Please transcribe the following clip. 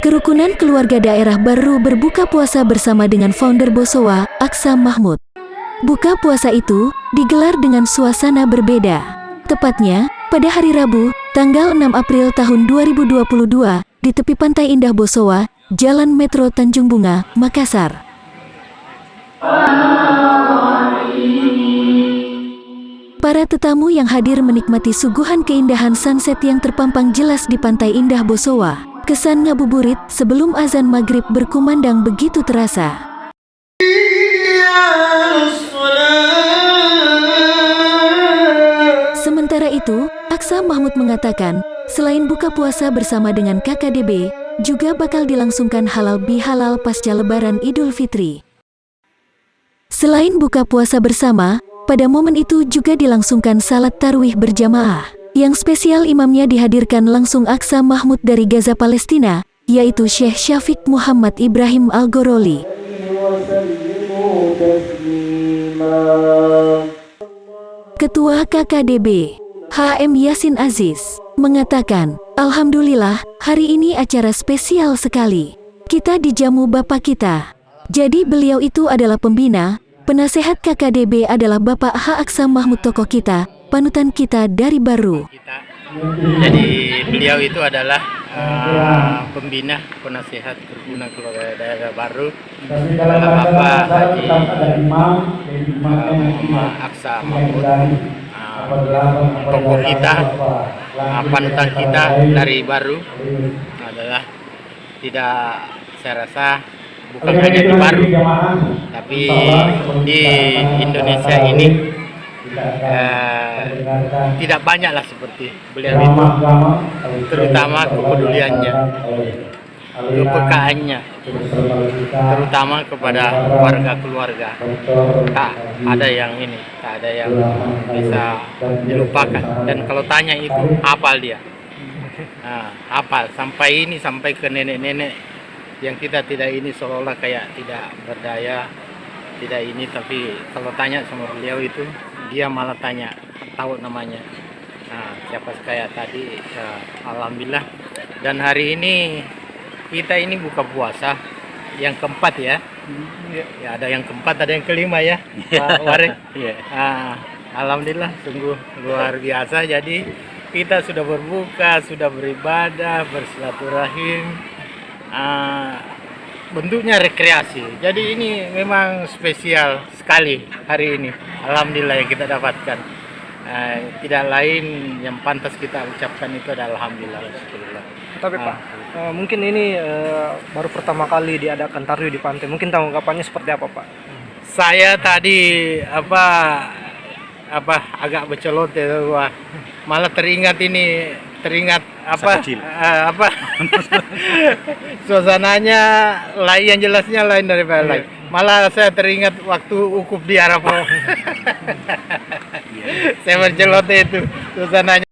Kerukunan keluarga daerah Baru berbuka puasa bersama dengan founder Bosowa, Aksa Mahmud. Buka puasa itu digelar dengan suasana berbeda. Tepatnya, pada hari Rabu, tanggal 6 April tahun 2022, di tepi Pantai Indah Bosowa, Jalan Metro Tanjung Bunga, Makassar. Para tetamu yang hadir menikmati suguhan keindahan sunset yang terpampang jelas di Pantai Indah Bosowa. Kesan ngabuburit sebelum azan maghrib berkumandang begitu terasa. Sementara itu, Aksa Mahmud mengatakan, selain buka puasa bersama dengan KKDB, juga bakal dilangsungkan halal bihalal pasca Lebaran Idul Fitri. Selain buka puasa bersama, pada momen itu juga dilangsungkan salat tarawih berjamaah. Yang spesial imamnya dihadirkan langsung Aksa Mahmud dari Gaza, Palestina, yaitu Syekh Syafiq Muhammad Ibrahim Al-Ghoroli. Ketua KKDB, HM Yasin Aziz, mengatakan, "Alhamdulillah, hari ini acara spesial sekali. Kita dijamu Bapak kita. Jadi beliau itu adalah pembina, penasehat KKDB adalah Bapak H. Aksa Mahmud, tokoh kita, panutan kita dari Baru." Jadi beliau itu adalah pembina penasehat kerukunan keluarga daerah Baru, Bapak Haji Aksa Mahmud, tokoh kita, panutan kita dari Baru, adalah tidak, saya rasa bukan hanya di Baru, tapi di Indonesia ini tidak banyaklah seperti beliau itu, terutama kepeduliannya, kepekaannya, terutama kepada keluarga. Tak ada yang bisa dilupakan. Dan kalau tanya itu, hafal dia, hafal sampai ke nenek-nenek yang kita tidak ini, seolah kayak tidak berdaya, tidak ini, tapi kalau tanya sama beliau itu, dia malah tanya, tahu namanya. Siapa kayak tadi, alhamdulillah. Dan hari ini kita ini buka puasa yang keempat ya. Ya, ada yang keempat, ada yang kelima ya, Pak Warid. Alhamdulillah, sungguh luar biasa. Jadi kita sudah berbuka, sudah beribadah, bersilaturahim. Bentuknya rekreasi. Jadi ini memang spesial sekali hari ini. Alhamdulillah yang kita dapatkan. Tidak lain yang pantas kita ucapkan itu adalah alhamdulillah. Tapi Pak, mungkin ini baru pertama kali diadakan tarawih di pantai. Mungkin tanggapannya seperti apa, Pak? Saya tadi agak bercelot ya, malah teringat suasananya lain, yang jelasnya lain daripada lain. Malah saya teringat waktu wukuf di Arafah. Saya bercelot itu suasananya.